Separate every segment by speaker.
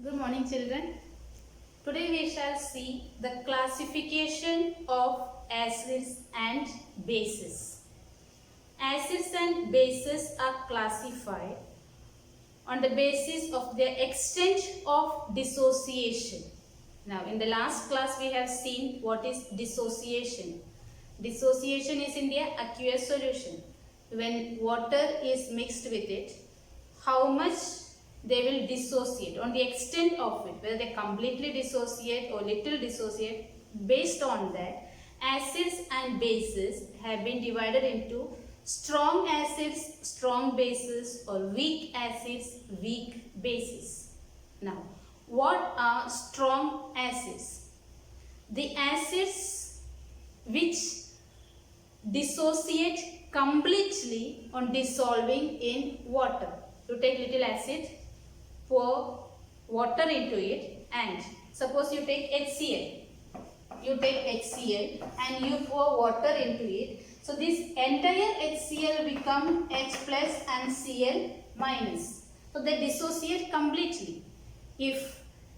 Speaker 1: Good morning, children. Today we shall see the classification of acids and bases. Acids and bases are classified on the basis of their extent of dissociation. Now, in the last class we have seen what is dissociation. Dissociation is in their aqueous solution. When water is mixed with it, how much they will dissociate, on the extent of it, whether they completely dissociate or little dissociate. Based on that, acids and bases have been divided into strong acids, strong bases, or weak acids, weak bases. Now, what are strong acids? The acids which dissociate completely on dissolving in water. You take little acid, pour water into it, and suppose you take HCl. You take HCl and you pour water into it. So this entire HCl become H plus and Cl minus. So they dissociate completely. If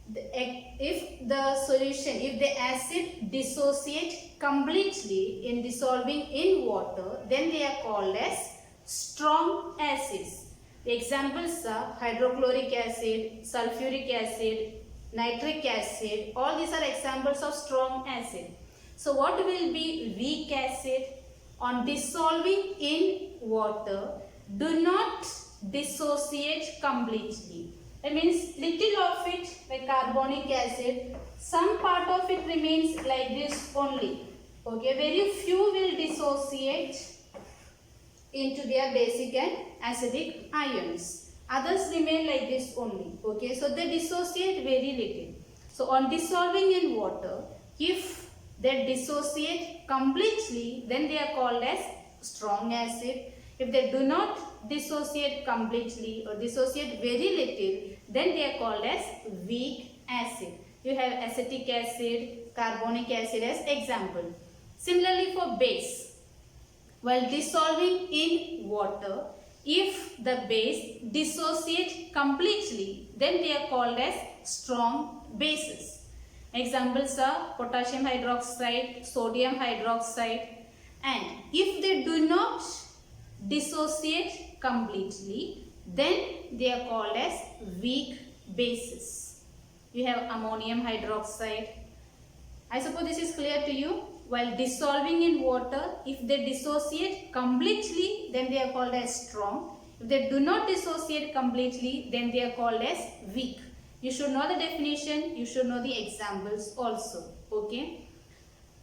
Speaker 1: the solution, if the acid dissociate completely in dissolving in water, then they are called as strong acids. The examples are hydrochloric acid, sulfuric acid, nitric acid. All these are examples of strong acid. So what will be weak acid? On dissolving in water, do not dissociate completely. That means little of it, like carbonic acid, some part of it remains like this only. Okay, very few will dissociate into their basic and acidic ions. Others remain like this only. Okay, so they dissociate very little. So on dissolving in water, if they dissociate completely, then they are called as strong acid. If they do not dissociate completely or dissociate very little, then they are called as weak acid. You have acetic acid, carbonic acid as example. Similarly for base, while dissolving in water, if the base dissociate completely, then they are called as strong bases. Examples are potassium hydroxide, sodium hydroxide, and if they do not dissociate completely, then they are called as weak bases. You have ammonium hydroxide. I suppose this is clear to you. While dissolving in water, if they dissociate completely, then they are called as strong. If they do not dissociate completely, then they are called as weak. You should know the definition, you should know the examples also. Okay.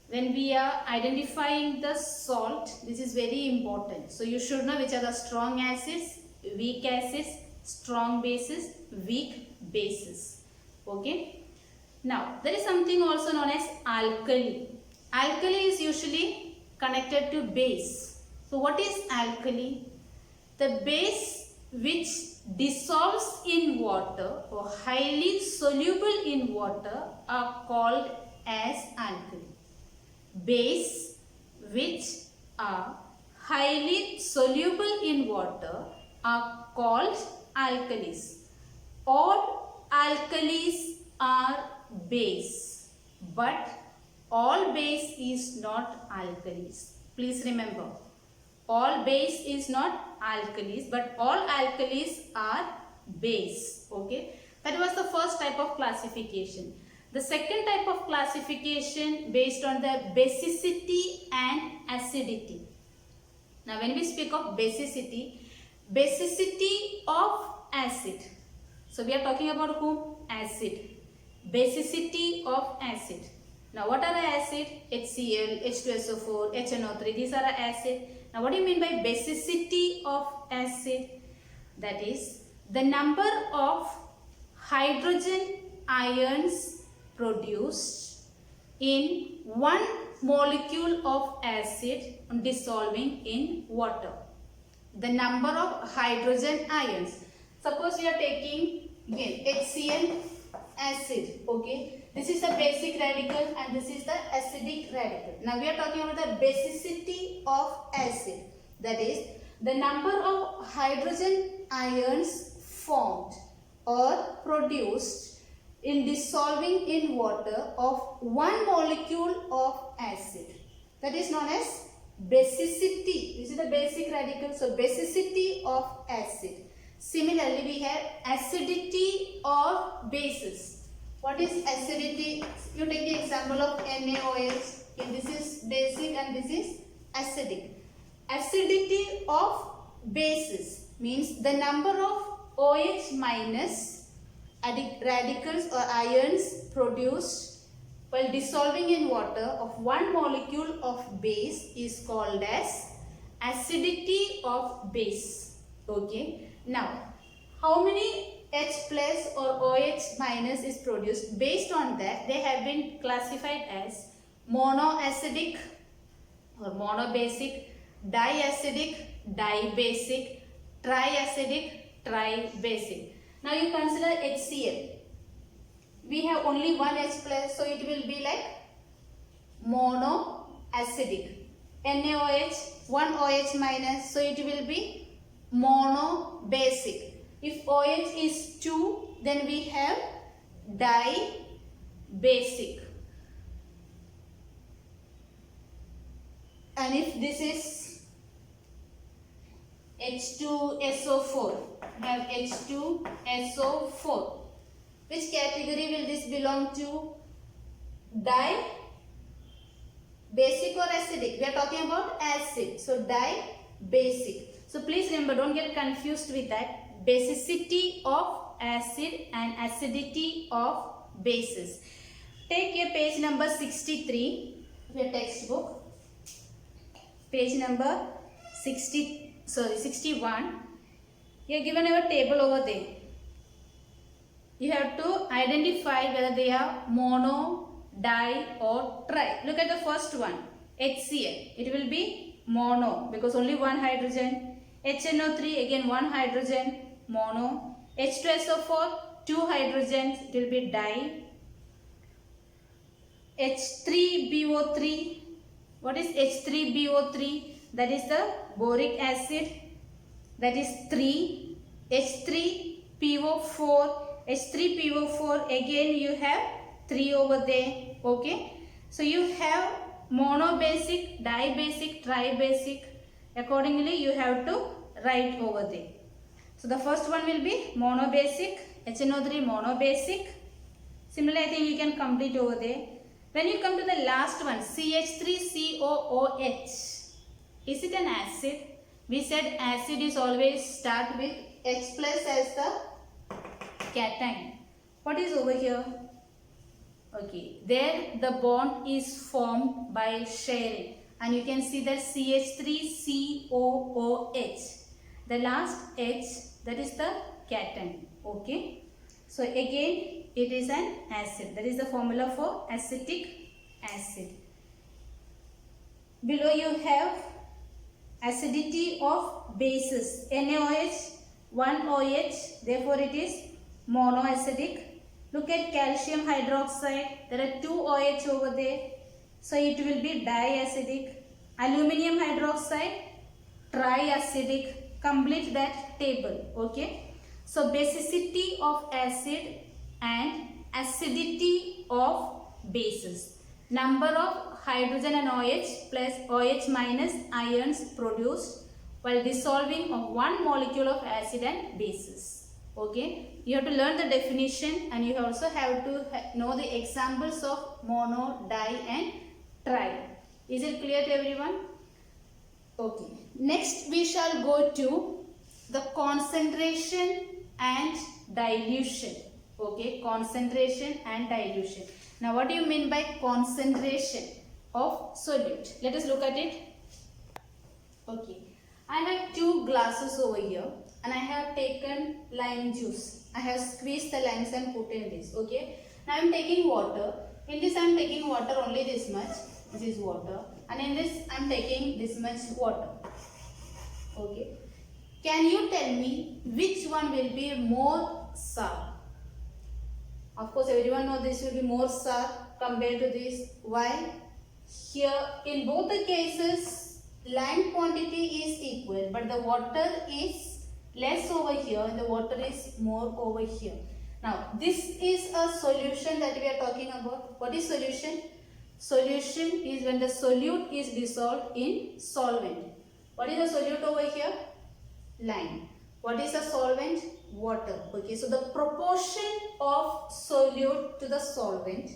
Speaker 1: When we are identifying the salt, this is very important. So you should know which are the strong acids, weak acids, strong bases, weak bases. Okay. Now, there is something also known as alkali. Alkali is usually connected to base. So what is alkali? The base which dissolves in water or highly soluble in water are called as alkali. Base which are highly soluble in water are called alkalis. All alkalis are base, but all base is not alkalis. Please remember, all base is not alkalis, but all alkalis are base. Okay, that was the first type of classification. The second type of classification based on the basicity and acidity. Now when we speak of basicity of acid. So we are talking about whom? Acid. Basicity of acid. Now what are the acid? HCl, H2SO4, HNO3. These are the acid. Now what do you mean by basicity of acid? That is the number of hydrogen ions produced in one molecule of acid dissolving in water. The number of hydrogen ions. Suppose we are taking again HCl acid. Okay. This is the basic radical and this is the acidic radical. Now we are talking about the basicity of acid. That is the number of hydrogen ions formed or produced in dissolving in water of one molecule of acid. That is known as basicity. This is the basic radical. So basicity of acid. Similarly, we have acidity of bases. What is acidity? You take the example of NaOH. Okay, this is basic and this is acidic. Acidity of bases means the number of OH minus radicals or ions produced while dissolving in water of one molecule of base is called as acidity of base. Okay. Now, how many H plus or OH minus is produced? Based on that, they have been classified as monoacidic or monobasic, diacidic, dibasic, triacidic, tribasic. Now you consider HCl. We have only one H plus, so it will be like monoacidic. NaOH, one OH minus, so it will be monobasic. If OH is 2, then we have dibasic. And if this is H2SO4, we have H2SO4. Which category will this belong to? Basic or acidic? We are talking about acid. So dibasic. So please remember, don't get confused with that. Basicity of acid and acidity of bases. Take your page number 63 of your textbook. Page number 61. You are given a table over there. You have to identify whether they are mono, di or tri. Look at the first one, HCl. It will be mono because only one hydrogen. HNO3 again one hydrogen, mono. H2SO4 two hydrogens, it will be di. H3BO3. What is H3BO3? That is the boric acid. That is 3. H3PO4. H3PO4 again you have 3 over there. Okay. So you have monobasic, dibasic, tribasic. Accordingly you have to write over there. So the first one will be monobasic, HNO3 monobasic. Similarly I think you can complete over there. When you come to the last one, CH3COOH. Is it an acid? We said acid is always start with H plus as the cation. What is over here? Okay, there the bond is formed by sharing. And you can see that CH3COOH. The last H, that is the cation. Okay. So again it is an acid. That is the formula for acetic acid. Below you have acidity of bases. NaOH, one OH, therefore it is monoacidic. Look at calcium hydroxide. There are two OH over there. So it will be diacidic. Aluminium hydroxide, triacidic. Complete that table. Okay. So basicity of acid and acidity of bases. Number of hydrogen and OH plus OH minus ions produced while dissolving of one molecule of acid and bases. Okay. You have to learn the definition and you also have to know the examples of mono, di and tri. Is it clear to everyone? Okay. Next we shall go to the concentration and dilution. Okay. Concentration and dilution. Now what do you mean by concentration of solute? Let us look at it. Okay. I have two glasses over here and I have taken lime juice. I have squeezed the limes and put in this. Okay. Now I am taking water. In this I am taking water only this much. This is water. And in this I am taking this much water. Okay. Can you tell me which one will be more sour? Of course everyone knows this will be more sour compared to this. Why? Here in both the cases lime quantity is equal but the water is less over here and the water is more over here. Now this is a solution that we are talking about. What is solution? Solution is when the solute is dissolved in solvent. What is the solute over here? Lime. What is the solvent? Water. Okay, so the proportion of solute to the solvent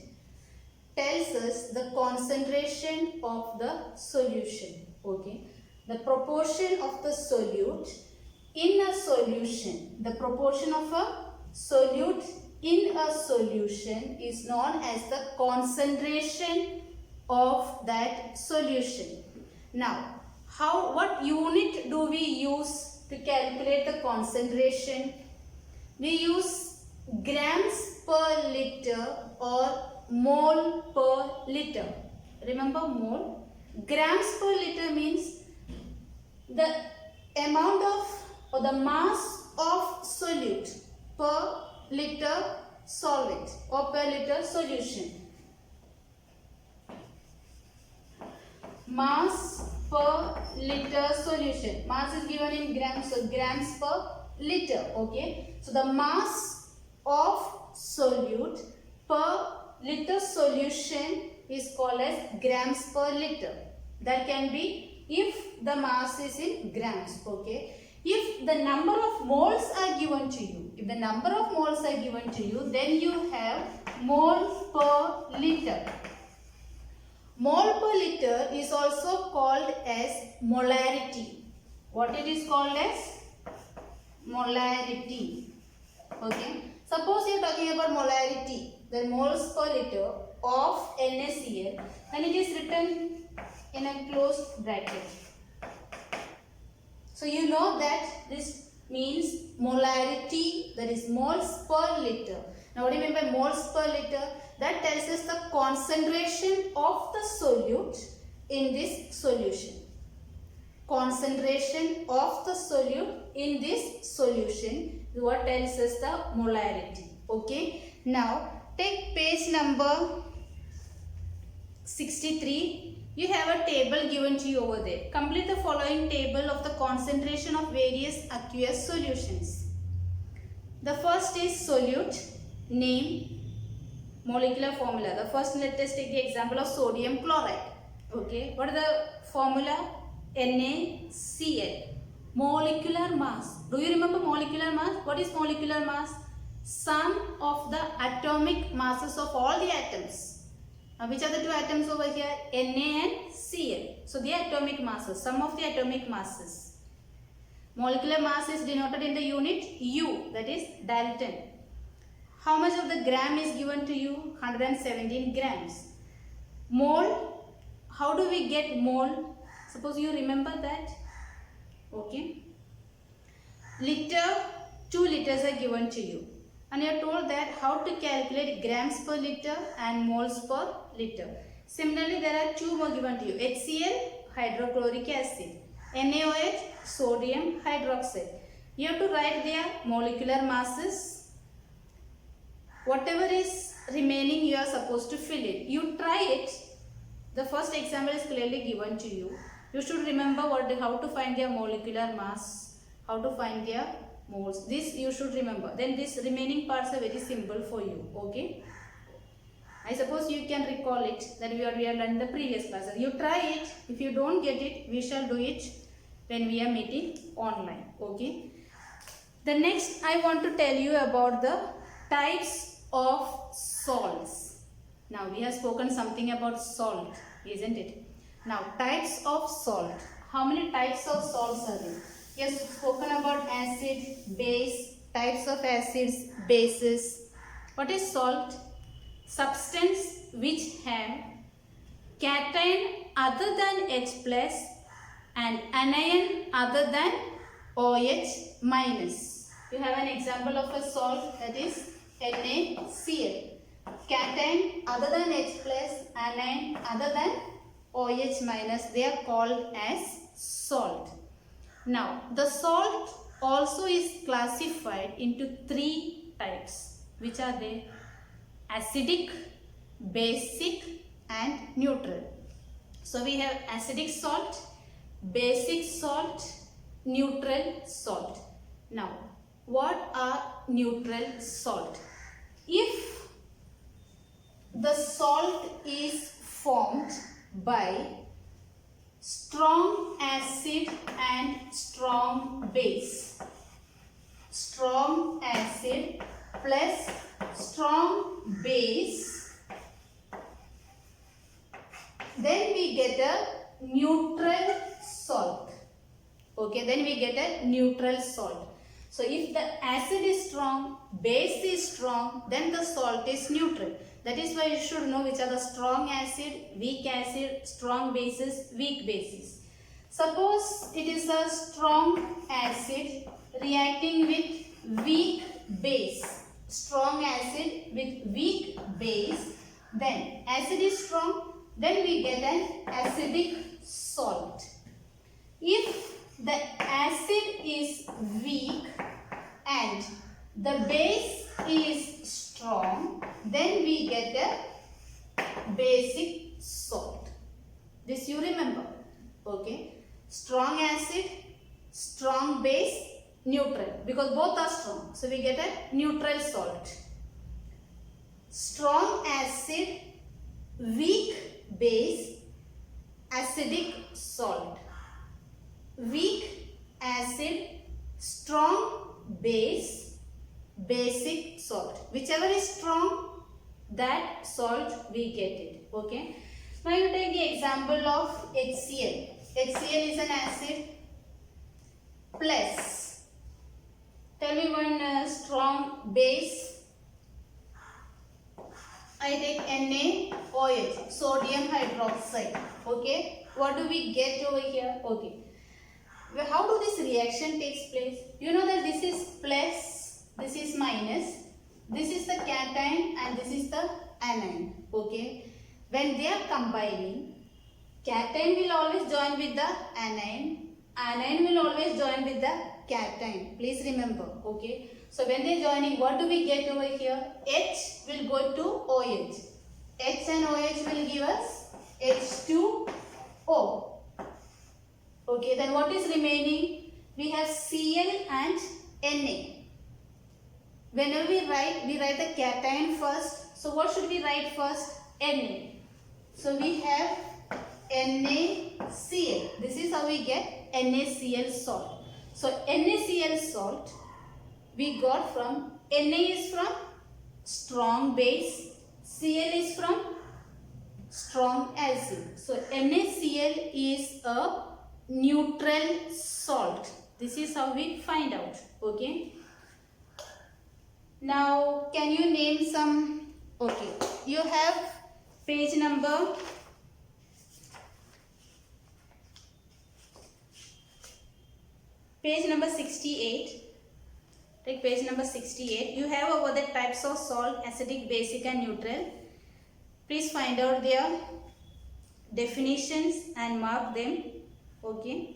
Speaker 1: tells us the concentration of the solution. Okay, the proportion of the solute in a solution, the proportion of a solute in a solution is known as the concentration of that solution. Now, what unit do we use to calculate the concentration? We use grams per liter or mole per liter. Remember mole? Grams per liter means the amount of or the mass of solute per liter solvent or per liter solution. Mass per liter solution. Mass is given in grams, so grams per liter. Okay. So the mass of solute per liter solution is called as grams per liter. That can be if the mass is in grams. Okay. If the number of moles are given to you, then you have mole per liter. Mole per liter is also called as molarity. What it is called as? Molarity. Okay. Suppose you are talking about molarity, the moles per liter of NaCl, then it is written in a closed bracket. So you know that this means molarity, that is moles per liter. Now what do you mean by moles per liter? That tells us the concentration of the solute in this solution. Concentration of the solute in this solution is what tells us the molarity. Okay. Now take page number 63. You have a table given to you over there. Complete the following table of the concentration of various aqueous solutions. The first is solute, name, molecular formula. The first, let us take the example of sodium chloride. Okay, what is the formula? NaCl. Molecular mass. Do you remember molecular mass? What is molecular mass? Sum of the atomic masses of all the atoms. Now, which are the two atoms over here? Na and Cl. So, the atomic masses, sum of the atomic masses. Molecular mass is denoted in the unit U, that is Dalton. How much of the gram is given to you? 117 grams. Mole, how do we get mole? Suppose you remember that. Okay. Liter, 2 liters are given to you. And you are told that how to calculate grams per liter and moles per liter. Similarly, there are two more given to you. HCl, hydrochloric acid. NaOH, sodium hydroxide. You have to write their molecular masses. Whatever is remaining, you are supposed to fill it. You try it. The first example is clearly given to you. You should remember how to find their molecular mass, how to find their moles. This you should remember. Then these remaining parts are very simple for you. Okay. I suppose you can recall it that we have learned in the previous classes. You try it. If you don't get it, we shall do it when we are meeting online. Okay. The next I want to tell you about the types of salts. Now we have spoken something about salt, isn't it? Now types of salt. How many types of salts are there? We have spoken about acid, base, types of acids, bases. What is salt? Substance which have cation other than H plus and anion other than OH minus. You have an example of a salt, that is NaCl. Cation other than H plus, anion other than OH minus, they are called as salt. Now, the salt also is classified into 3 types. Which are they? Acidic, basic and neutral. So, we have acidic salt, basic salt, neutral salt. Now, what are neutral salt? if the salt is formed by strong acid and strong base, strong acid plus strong base, then we get a neutral salt. Okay, then we get a neutral salt. So if the acid is strong, base is strong, then the salt is neutral. That is why you should know which are the strong acid, strong bases, weak bases. Suppose it is a strong acid reacting with weak base. Strong acid with weak base. Then acid is strong, then we get an acidic salt. If the acid is weak and the base is strong, then we get a basic salt. This you remember. Okay. Strong acid, strong base, neutral, because both are strong. So we get a neutral salt. Strong acid, weak base, acidic salt. Weak acid, strong base, basic salt. Whichever is strong, that salt we get it. Okay. Now you take the example of HCl. HCl is an acid plus, tell me one strong base. I take NaOH, sodium hydroxide. Okay. What do we get over here? Okay. How do this reaction takes place? You know that this is plus, this is minus, this is the cation and this is the anion. Okay. When they are combining, cation will always join with the anion, anion will always join with the cation. Please remember. Okay. So when they are joining, what do we get over here? H will go to OH. H and OH will give us H2O. Okay, then what is remaining? We have Cl and Na. Whenever we write the cation first. So what should we write first? Na. So we have NaCl. This is how we get NaCl salt. So NaCl salt we got from, Na is from strong base, Cl is from strong acid. So NaCl is a neutral salt. This is how we find out. Okay. Now can you name some? Okay. You have page number 68. Take page number 68. You have over the types of salt, acidic, basic and neutral. Please find out their definitions and mark them. Okay.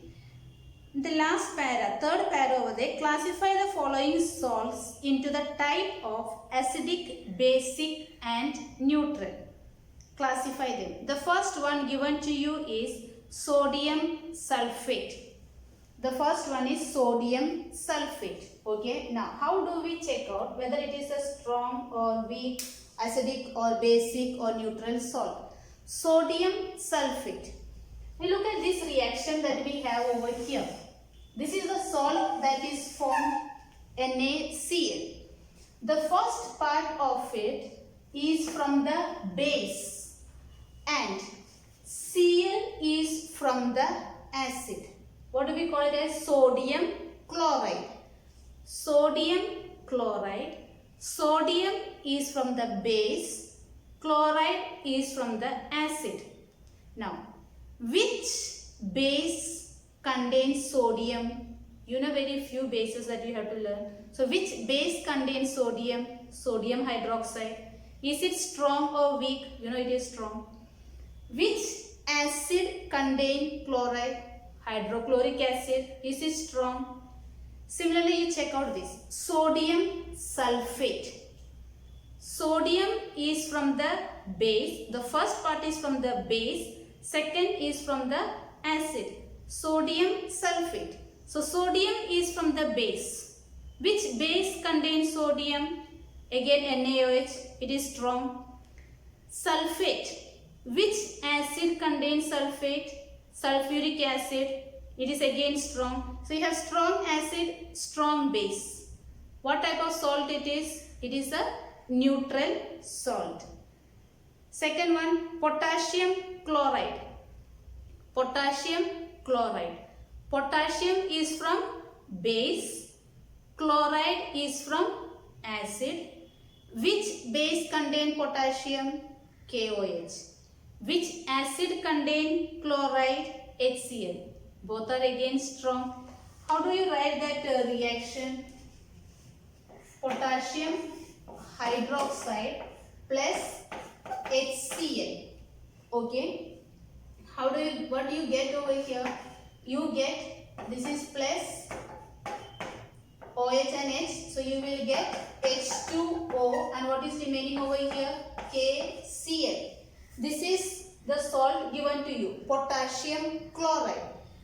Speaker 1: The last para, third para over there, classify the following salts into the type of acidic, basic and neutral. Classify them. The first one given to you is sodium sulfate. The first one is sodium sulfate. Okay. Now, how do we check out whether it is a strong or weak, acidic or basic or neutral salt? Sodium sulfate. We look at this reaction that we have over here. This is the salt that is formed NaCl. The first part of it is from the base and Cl is from the acid. What do we call it as? Sodium chloride. Sodium chloride. Sodium is from the base. Chloride is from the acid. Now, which base contains sodium? You know very few bases that you have to learn. So, which base contains sodium? Sodium hydroxide. Is it strong or weak? You know it is strong. Which acid contains chloride? Hydrochloric acid. Is it strong? Similarly, you check out this. Sodium sulfate. Sodium is from the base. The first part is from the base. Second is from the acid. Sodium sulfate. So, sodium is from the base. Which base contains sodium? Again NaOH, it is strong. Sulfate, which acid contains sulfate? Sulfuric acid, it is again strong. So you have strong acid, strong base. What type of salt it is? It is a neutral salt. Second one, potassium chloride. Potassium chloride. Potassium is from base, chloride is from acid. Which base contain potassium? KOH. Which acid contain chloride? HCl. Both are again strong. How do you write that reaction? Potassium hydroxide plus HCl. Okay. What do you get over here? You get, this is plus OH and H. So you will get H2O, and what is remaining over here? KCl. This is the salt given to you, potassium chloride.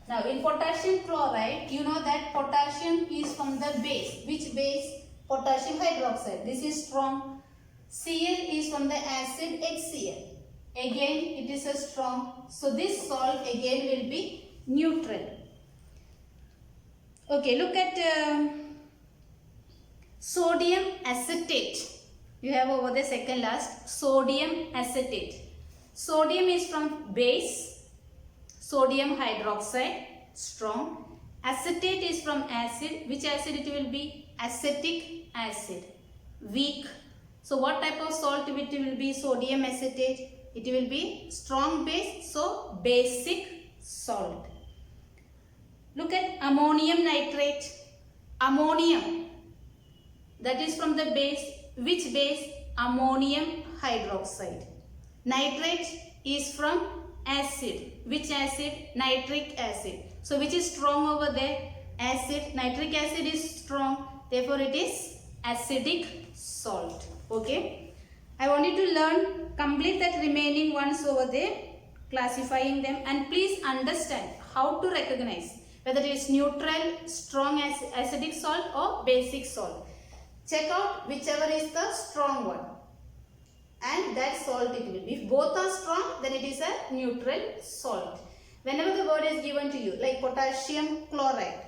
Speaker 1: Now in potassium chloride, you know that potassium is from the base. Which base? Potassium hydroxide. This is strong. Cl is from the acid HCl. Again it is a strong. So this salt again will be neutral. Okay, look at sodium acetate. You have over the second last, sodium acetate. Sodium is from base, sodium hydroxide, strong. Acetate is from acid. Which acid it will be? Acetic acid, weak. So what type of salt it will be? Sodium acetate. It will be strong base, so basic salt. Look at ammonium nitrate. Ammonium, that is from the base. Which base? Ammonium hydroxide. Nitrate is from acid. Which acid? Nitric acid. So which is strong over there? Acid. Nitric acid is strong. Therefore it is acidic salt. Okay. I want you to learn, complete that remaining ones over there, classifying them, and please understand how to recognize whether it is neutral, strong acidic salt or basic salt. Check out whichever is the strong one, and that salt it will be. If both are strong, then it is a neutral salt. Whenever the word is given to you, like potassium chloride,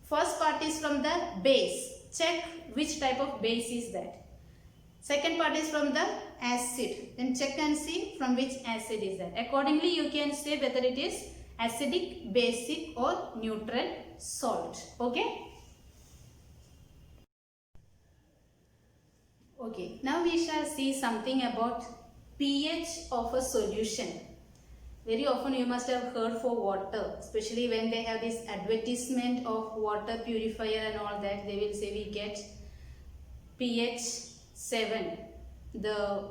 Speaker 1: first part is from the base. Check which type of base is that. Second part is from the acid. Then check and see from which acid is that. Accordingly, you can say whether it is acidic, basic or neutral salt. Okay. Okay. Now we shall see something about pH of a solution. Very often you must have heard for water, especially when they have this advertisement of water purifier and all that, they will say we get pH 7. The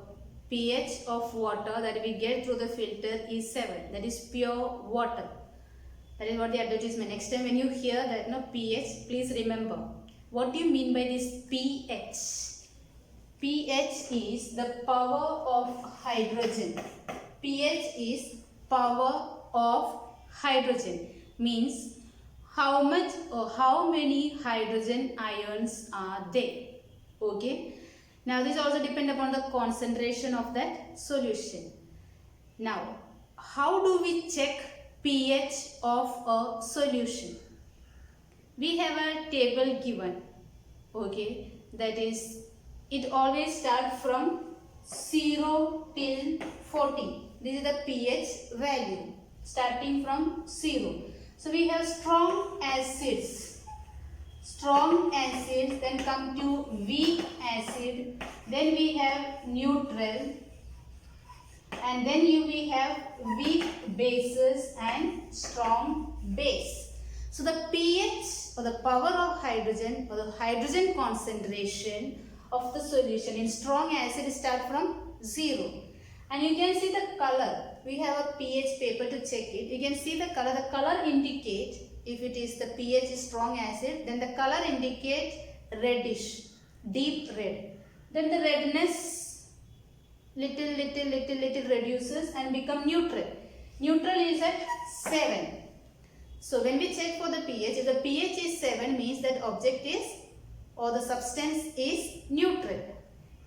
Speaker 1: pH of water that we get through the filter is 7. That is pure water. That is what the advertisement. Next time when you hear that pH, please remember what do you mean by this pH. pH is the power of hydrogen. pH is power of hydrogen, means how much or how many hydrogen ions are there. Okay. Now this also depends upon the concentration of that solution. Now how do we check pH of a solution? We have a table given. Okay, that is, it always starts from 0 till 40. This is the pH value starting from 0. So we have strong acids. Strong acids, then come to weak acid, then we have neutral, and then we have weak bases and strong base. So the pH, or the power of hydrogen, or the hydrogen concentration of the solution in strong acid start from 0. And you can see the color. We have a pH paper to check it. You can see the color. The color indicates, if it is the pH is strong acid, then the color indicates reddish, deep red. Then the redness little reduces and become neutral. Neutral is at 7. So when we check for the pH, if the pH is 7, means that object is, or the substance is neutral.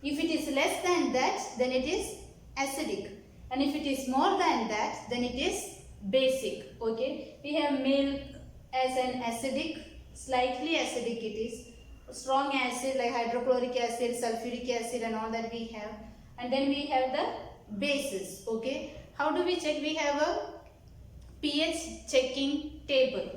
Speaker 1: If it is less than that, then it is acidic. And if it is more than that, then it is basic. Okay. We have milk as an acidic, slightly acidic it is. Strong acid like hydrochloric acid, sulfuric acid and all that we have. And then we have the bases. Okay. How do we check? We have a pH checking table.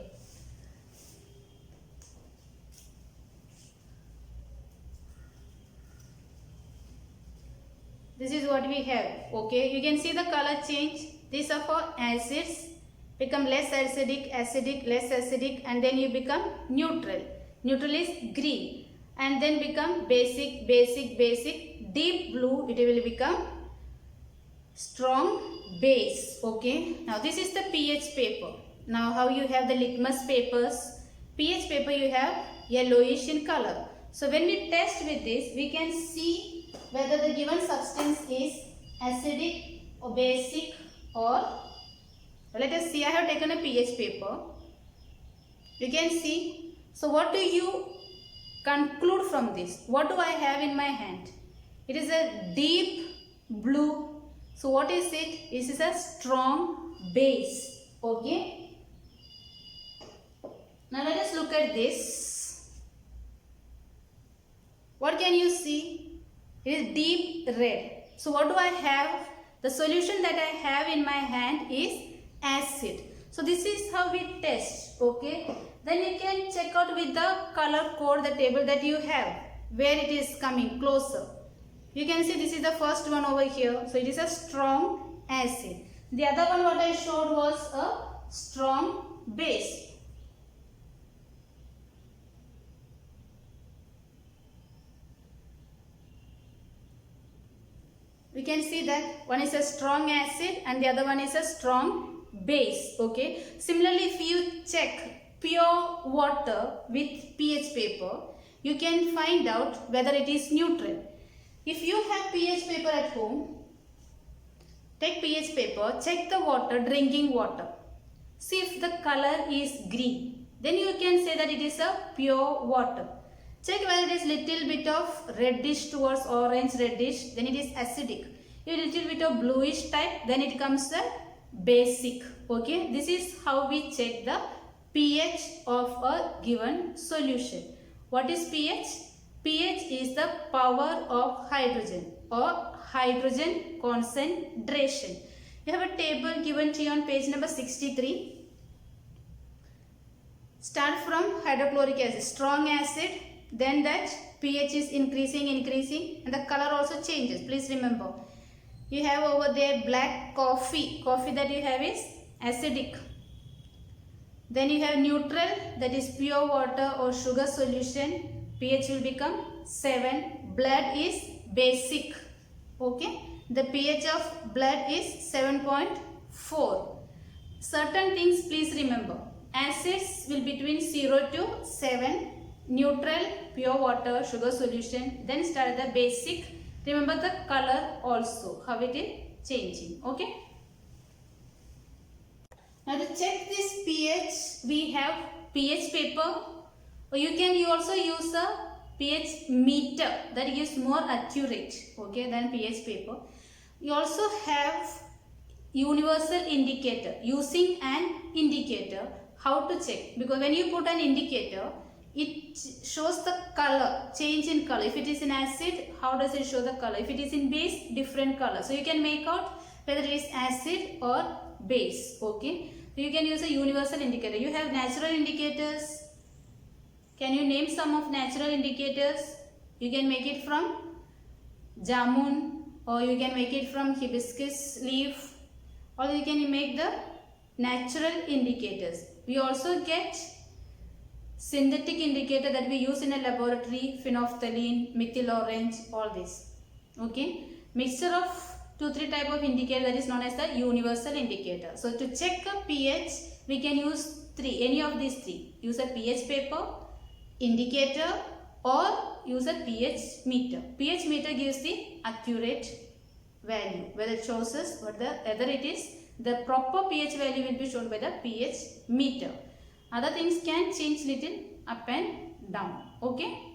Speaker 1: This is what we have. Okay, you can see the color change. These are for acids. Become less acidic, acidic, less acidic, and then you become neutral. Neutral is green, and then become basic, basic, basic. Deep blue, it will become strong base. Okay, now this is the pH paper. Now how you have the litmus papers? pH paper you have yellowish in color. So when we test with this, we can see whether the given substance is acidic or basic, or let us see. I have taken a pH paper. You can see. So what do you conclude from this? What do I have in my hand? It is a deep blue. So what is it? This is a strong base. Okay. Now let us look at this. What can you see? It is deep red. So what do I have? The solution that I have in my hand is acid. So this is how we test. Okay. Then you can check out with the color code, the table that you have, where it is coming closer. You can see this is the first one over here. So it is a strong acid. The other one what I showed was a strong base. We can see that one is a strong acid and the other one is a strong base. Okay. Similarly, if you check pure water with pH paper, you can find out whether it is neutral. If you have pH paper at home, take pH paper, check the water, drinking water. See if the color is green. Then you can say that it is a pure water. Check whether it is little bit of reddish towards orange reddish, then it is acidic. If little bit of bluish type, then it comes a basic. Okay, this is how we check the pH of a given solution. What is pH? pH is the power of hydrogen or hydrogen concentration. You have a table given to you on page number 63. Start from hydrochloric acid, strong acid. Then that pH is increasing and the color also changes. Please remember. You have over there black coffee. Coffee that you have is acidic. Then you have neutral, that is pure water or sugar solution. pH will become 7. Blood is basic. Okay. The pH of blood is 7.4. Certain things please remember. Acids will be between 0 to 7. Neutral, pure water, sugar solution. Then start the basic. Remember the color also, how it is changing. Okay. Now to check this pH, we have pH paper. Or you also use a pH meter that gives more accurate, okay, than pH paper. You also have universal indicator. Using an indicator, how to check? Because when you put an indicator, it shows the color, change in color. If it is in acid, how does it show the color? If it is in base, different color. So you can make out whether it is acid or base. Okay. So you can use a universal indicator. You have natural indicators. Can you name some of natural indicators? You can make it from jamun, or you can make it from hibiscus leaf, or you can make the natural indicators. We also get synthetic indicator that we use in a laboratory, phenolphthalein, methyl orange, all this. Okay. Mixture of 2-3 type of indicator that is known as the universal indicator. So to check a pH, we can use any of these three. Use a pH paper, indicator, or use a pH meter. pH meter gives the accurate value, whether it shows us whether it is the proper pH value will be shown by the pH meter. Other things can change little up and down. Okay.